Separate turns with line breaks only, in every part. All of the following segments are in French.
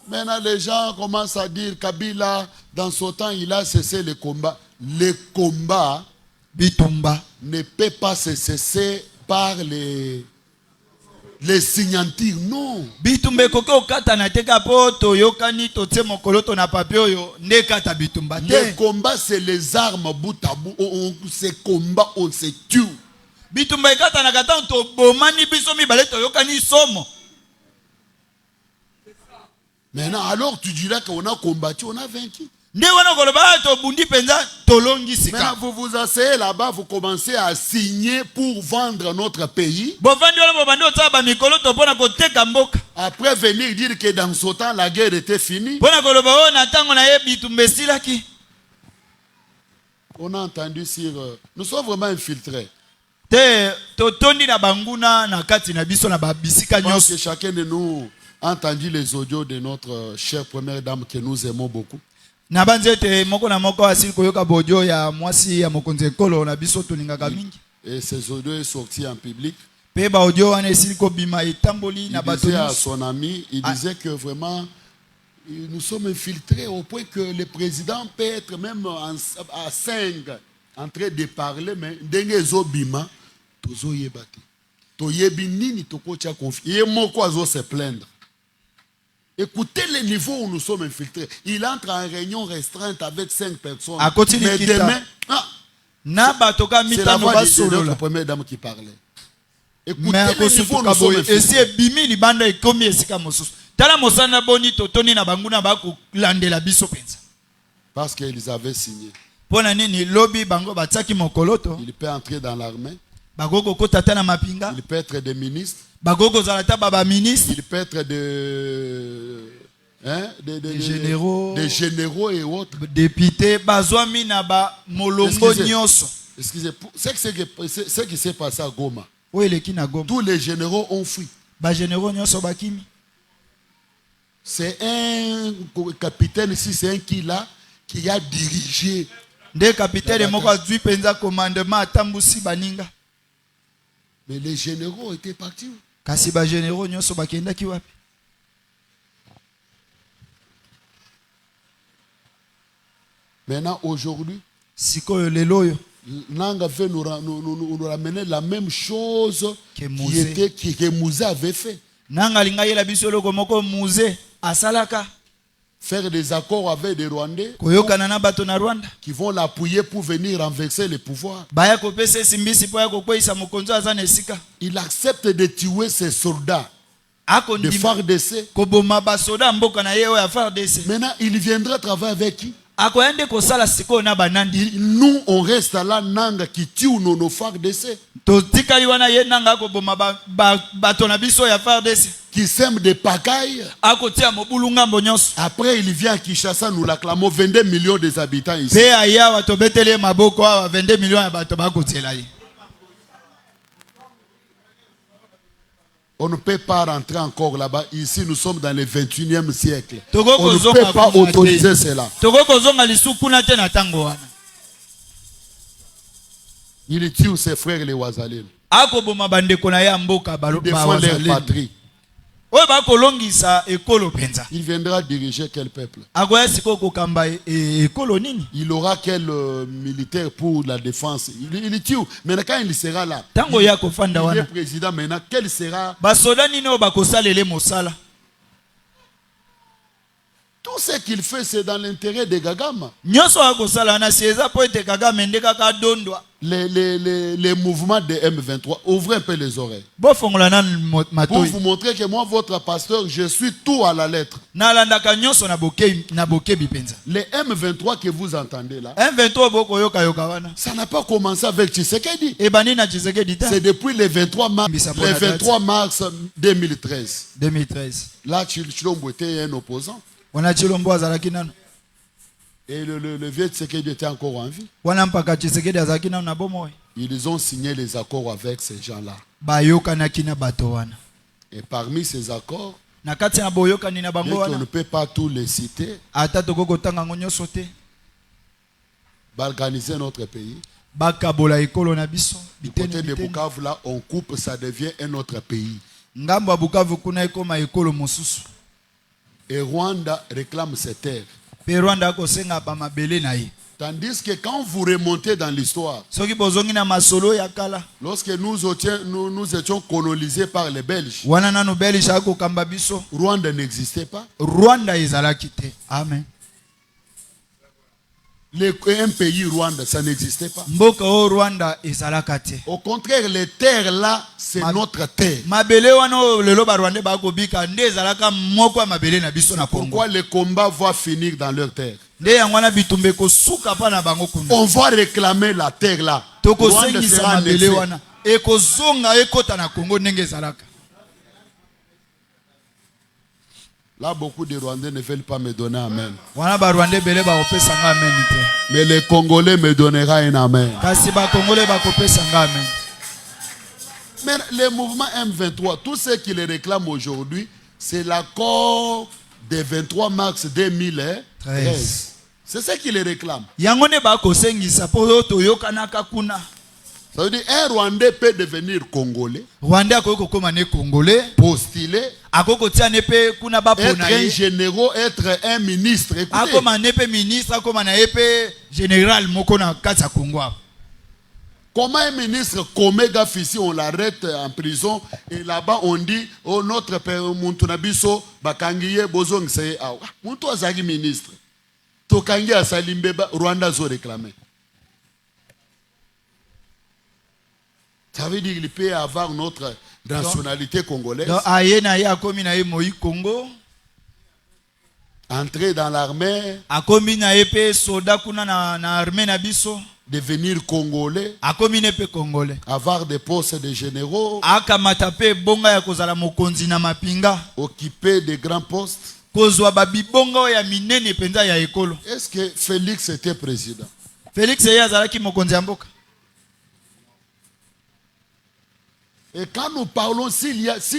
Maintenant, les gens commencent à dire Kabila, dans son temps, il a cessé le combat. Le combat
bitumba
ne peut pas se cesser par les signatures. Non.
bitumba koko kata na teka po to yokani to tse mokolo to na papier oyo nde kata bitumba te.
Le combat, c'est les armes bout à bout. On se combat, on se tue.
Bitumba kata na kata to bomani biso mibale to yokani somo.
Maintenant, alors tu diras qu'on a combattu, on a vaincu.
Maintenant,
vous vous asseyez là-bas, vous commencez à signer pour vendre notre pays. Après venir dire que dans ce temps, la guerre était finie. On a entendu sur... nous sommes vraiment infiltrés. Je pense que chacun de nous a entendu les audios de notre chère première dame que nous aimons beaucoup. Et ces audios sont sortis en public. Il disait à son ami, il disait que vraiment nous sommes infiltrés au point que le président peut être même à 5 en train de parler, mais se plaindre. Écoutez le niveau où nous sommes infiltrés. Il entre en réunion restreinte avec 5 personnes. Mais demain, c'est la voix de notre première dame qui parlait. Écoutez le niveau où nous sommes infiltrés. Parce qu'ils avaient signé. Il peut entrer dans l'armée. Il peut être des ministres. Il peut être des généraux et autres. Députés, excusez, ce qui s'est passé à Goma. Tous les généraux ont fui. C'est un capitaine ici, c'est un qui a dirigé. Mais les généraux étaient partis. Maintenant, aujourd'hui, Nanga veut nous ramener la même chose que Mouzé avait fait. Faire des accords avec des Rwandais qui vont l'appuyer pour venir renverser le pouvoir. Il accepte de tuer ses soldats de FARDC. Maintenant, il viendra travailler avec qui? Nous, on reste là, Nanga qui tue nos FARDC. Qui sème des pagailles. Après, il vient à Kinshasa, nous l'acclamons 22 millions des habitants ici. On ne peut pas rentrer encore là-bas. Ici, nous sommes dans le 21e siècle. On ne peut pas autoriser cela. Il tue ses frères les Wazalines. Il défend leur patrie. Il viendra diriger quel peuple? Il aura quel militaire pour la défense? Il tue. Maintenant, quand il sera là, il est président. Maintenant, quel sera? Tout ce qu'il fait, c'est dans l'intérêt de Gagama. Les mouvements de M23, ouvrez un peu les oreilles. Pour vous montrer que moi, votre pasteur, je suis tout à la lettre. Les M23 que vous entendez là, ça n'a pas commencé avec Tshisekedi. C'est depuis le 23 mars 2013. Là, Tshilombo était un opposant. Et le vieux Tshisekedi était encore en vie. Ils ont signé les accords avec ces gens-là. Et parmi ces accords, bien qu'on ne peut pas tous les citer, organiser notre pays. Du côté de Bukavu, là, on coupe, ça devient un autre pays. Et Rwanda réclame ses terres.
Pe Rwanda kosenga ba mabele na ye.
Tandis que quand vous remontez dans l'histoire,
Soki bozongi na masolo ya kala.
lorsque nous étions colonisés par les Belges,
Wana nanu Belge akokamba biso.
Rwanda n'existait pas.
Rwanda ezalaki te. Amen.
Un pays Rwanda, ça n'existait pas.
Mboka o Rwanda ezalaka te.
Au contraire, les terres là, c'est notre terre.
Mabele wana lelo ba Rwanda ba kobika nde ezalaka moko ya mabele na biso na Congo.
Pourquoi le combat va finir dans leur terre?
Nde yangwana bitumbe ko suka pa na bango kuna.
On va réclamer la terre là.
Toko
Rwanda
sengisa
sera
mabele
annexé.
wana. Eko zonga ekota na Congo ndenge ezalaka.
Là, beaucoup de Rwandais ne veulent pas me donner amen.
Wana ba Rwanda bele ba kopesa nga amen te.
Mais les Congolais me donneront un amen.
Kasi ba Congolais ba kopesa nga amen.
Mais le mouvement M23, tout ce qui les réclame aujourd'hui, c'est l'accord du 23 mars 2013. C'est ce qui les réclame.
Yangone ba kosengisa po toyokanaka kuna.
Ça veut dire un Rwandais peut devenir Congolais,
Rwanda ko koma ne Congolais,
postuler,
akoko tia nepe kuna ba
être
pona
un
ye.
général, être un ministre. Écoutez,
Akoma nepe ministre, akoma na epe général moko na kati ya Congo.
comment un ministre Komega Fissi, on l'arrête en prison et là-bas on dit, oh notre père Muntunabiso, Bakangiye Bozong c'est Muntu Azagi ministre. Tokangi Asalimbeba, Rwanda zo réclamé. Ça veut dire qu'il peut avoir notre nationalité congolaise.
Donc aye na ye akomi na ye moi Congo.
Entrer dans l'armée,
Akomi na epe soda kuna na armée na biso.
devenir congolais,
Akomi nepe Congolais.
avoir des postes de généraux,
Akamata pe bonga ya kozala mokonzi na mapinga.
occuper de grands postes.
Kozwa babibonga ya minene penza ya ekolo.
Est-ce que Félix était président?
Félix ye azalaki mokonzi ya mboka.
Et quand nous parlons, si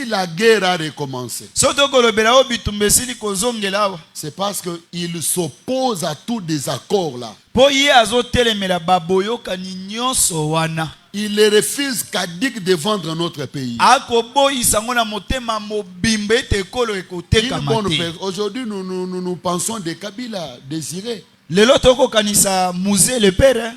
la guerre a recommencé,
Soto kolobela o bitumbe sili kozongela wa.
c'est parce qu'il s'oppose à tous des accords là.
Po ye azotelemela baboyoka ni nyonso wana.
Il les refuse caduc de vendre notre pays.
Akoboyisa ngo na motema mobimba ete ekolo ekoteka mate.
Aujourd'hui, nous pensons de Kabila, Désiré.
Lelo toko kanisa musée le père.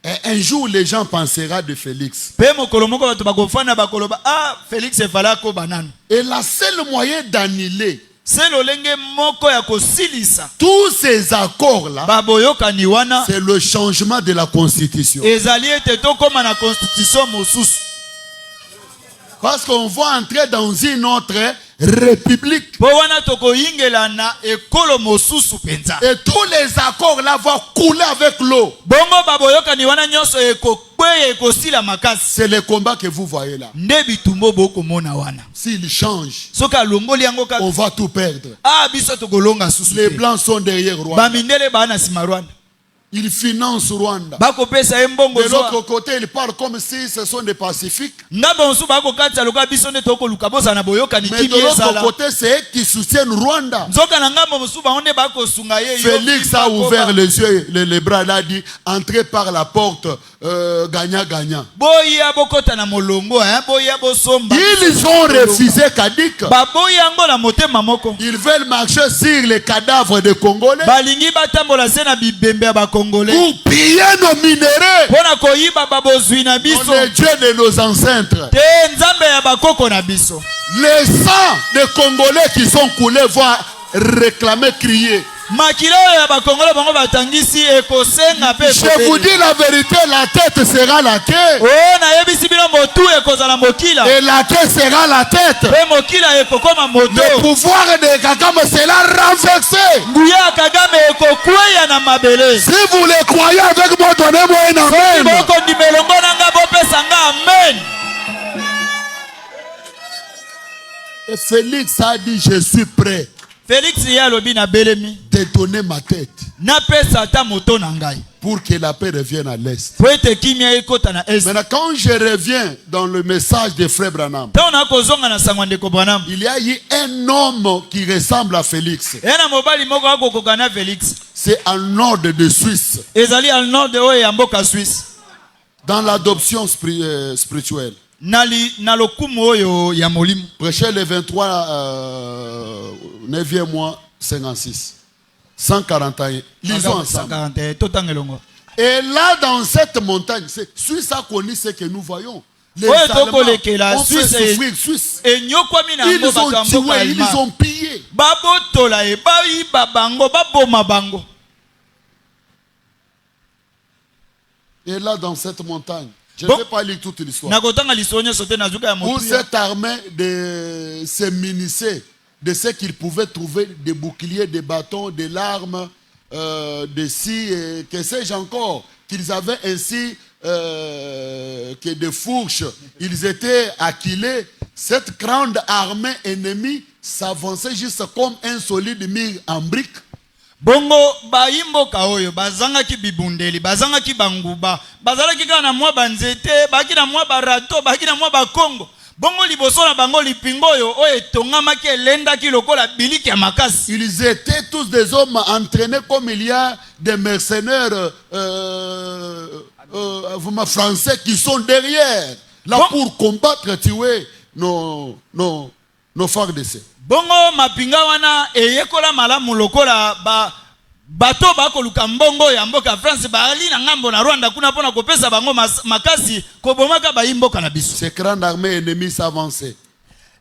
Et un jour, les gens penseront de Félix.
Pe mokolo moko bato bakofana bakoloba ah Félix efala ko banane.
Et la seule moyen d'annuler
C'est lolenge moko ya kosilisa.
tous ces accords-là,
Baboyoka ni wana.
c'est le changement de la constitution.
Ezali ete tokoma na constitution mosusu.
Parce qu'on va entrer dans une autre république.
Po wana toko yingela na ekolo mosusu penza.
Et tous les accords-là vont couler avec l'eau.
Bongo baboyoka ni wana nyonso ekokwe ekosila makasi.
C'est le combat que vous voyez là.
Nde bitumbo boko mona wana.
S'il change,
Soka longoli yango ka.
on va tout perdre.
Ah biso tokolonga susu.
Les Blancs sont derrière Rwanda.
Bamindele bana sima Rwanda.
Ils financent Rwanda.
Bako pesa embongo
De l'autre
zo.
côté, ils parlent comme si ce sont des pacifiques.
Ngaba onsu bako katsa loka biso ne toko luka bosa na boyoka ni
Mais de
kimi
l'autre
ezala.
côté, c'est eux qui soutiennent Rwanda.
Nzoka na ngamba mosu ba onde bako sunga ye.
Félix a ouvert les yeux, les bras, il a dit, entrez par la porte, gagnant-gagnant.
Boya bokota na molongo hein boya bosomba.
Ils ont refusé Kadik.
Ba boya ngo na motema moko.
Ils veulent marcher sur les cadavres des Congolais
Balingi batambola se na bibembe ya ba Congolais.
pour piller nos minéraux,
Pona koyiba babozwi na biso.
les dieux de nos ancêtres.
Te nzambe ya bakoko na biso.
Les sangs des Congolais qui sont coulés vont réclamer, crier.
Makila ya bakongolo bango batangisi ekosenga pe.
Je vous dis la vérité, la tête sera la queue.
Oh na yebisi bino motu ekozala mokila.
Et la queue sera la tête.
Pe mokila ekokoma moto.
Le pouvoir de Kagame sera renversé.
Nguya Kagame ekokweya na mabele.
Si vous le croyez avec moi, donnez-moi un amen.
Boko ndimelongo nanga bopesa nga amen.
Et Félix a dit, je suis prêt
Félix ya lobi na belemi.
de donner ma tête
Na pesa ata moto na ngai.
pour que la paix revienne à l'Est.
Po ete kimia ekota na est.
Maintenant, quand je reviens dans le message de Frère Branham,
Tona kozonga na sangwa ndeko Branham.
il y a eu un homme qui ressemble à Félix.
Ena mobali moko akokoka na Félix.
C'est en ordre de Suisse,
Ezali al nord de oyo ya mboka Suisse.
dans l'adoption spirituelle.
Na lokumu oyo ya molimo.
Prêcher le 23 9e mois 56. 141. Lisons ensemble.
141.
Et là, dans cette montagne, c'est Suisse a connu ce que nous voyons. Les
Ouais,
Allemands
la
ont fait
Suisse
souffrir Suisse.
Ils
ont tué, ils ont pillé. Et là, dans cette montagne, je ne vais pas lire toute l'histoire, où cette armée se munissait de ce qu'ils pouvaient trouver, des boucliers, des bâtons, des larmes, des scies, et que sais-je encore, qu'ils avaient ainsi que des fourches. Ils étaient acculés. Cette grande armée ennemie s'avançait juste comme un solide mur en briques.
Bongo baimboka oyo bazangaki bibundeli bazangaki banguba bazalaki kaka na mwa banzete baki na mwa barato baki na mwa bakongo bongo liboso na bango lipingo oyo etongamaki elendaki lokola biliki ya makasi.
Ils étaient tous des hommes entraînés comme il y a des mercenaires français qui sont derrière là pour combattre, tuer nos frères de sœurs.
Bongo mapinga wana eyekola malamu lokola bato bakoluka mbongo ya mboka France baali na ngambo na Rwanda kuna pona kopesa bango makasi kobomaka bayimboka na biso.
Ces grandes armées ennemies s'avançaient.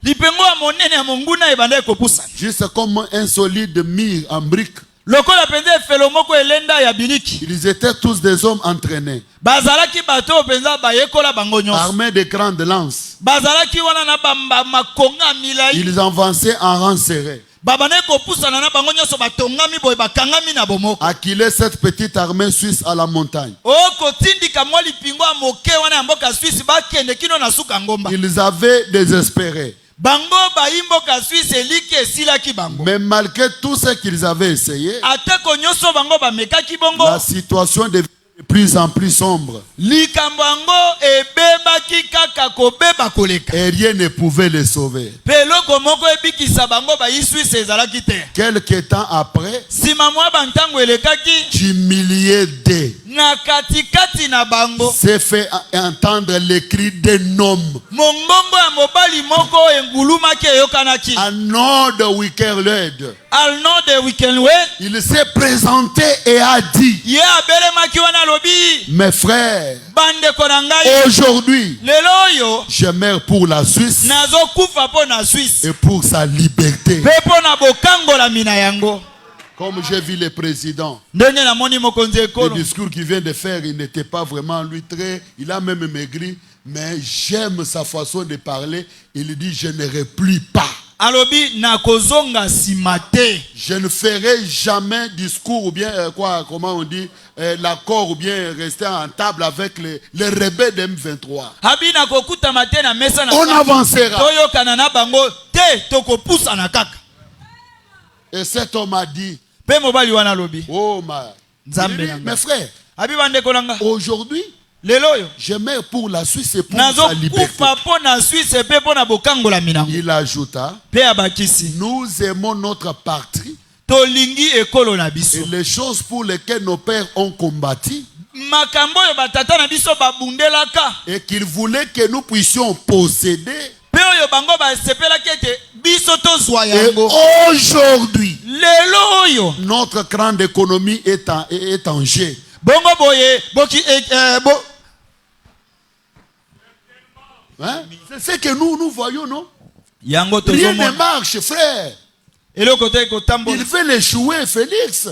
Lipengo ya monene ya monguna ebanda ekopusa.
Juste comme un solide mur en briques.
Lokola penza efelo moko elenda ya biliki.
Ils étaient tous des hommes entraînés.
Bazalaki bato penza bayekola bango nyonso.
Armés de grandes lances.
Bazalaki wana na bamba makonga milai.
Ils avançaient en rang serré.
Babane kopusa na bango nyonso batongami boye bakangami na bomoko.
Acculer cette petite armée suisse à la montagne.
Kotindika mwa lipingo ya moke wana ya mboka Suisse bakende kino na suka ngomba.
Ils avaient désespéré.
Bango baimboka Suisse eliki esilaki bango.
Mais malgré tout ce qu'ils avaient essayé,
atako nyonso bango bamekaki bongo,
la situation devenait de plus en plus sombre.
Likambo yango ebebaki kaka kobeba koleka.
Et rien ne pouvait les sauver.
Peloko moko ebikisa bango ba Suisse ezalaki te.
Quelque temps après,
sima mwa bantango elekaki,
du millier de
na katikati na bango
s'est fait entendre les cris d'un homme.
Mongongo ya mobali moko engulumaki eyokanaki.
À nord de Wickerled,
al nord de Wickerled,
il s'est présenté et a dit:
ye abelemaki wana lobi,
mes frères,
bande konangai,
aujourd'hui
lelo
je meurs pour la Suisse
nazo kufa po na Suisse
et pour sa liberté.
pe po na bokango la mina yango.
Comme j'ai vu le président,
le
discours qu'il vient de faire, il n'était pas vraiment lui très... Il a même maigri, mais j'aime sa façon de parler. Il dit: je ne replie pas.
Alobi nakozonga simate.
Je ne ferai jamais discours ou bien comment on dit, l'accord ou bien rester en table avec les rebelles de M23. On avancera. Et cet homme a dit: oh mes frères, aujourd'hui je meurs pour la Suisse et pour sa liberté. Il ajouta: nous aimons notre patrie et les choses pour lesquelles nos pères ont combattu, et qu'ils voulaient que nous puissions posséder. Et aujourd'hui, notre grande économie est en jeu. Hein? C'est ce que nous voyons, non? Rien ne marche, frère. Il veut l'échouer, Félix.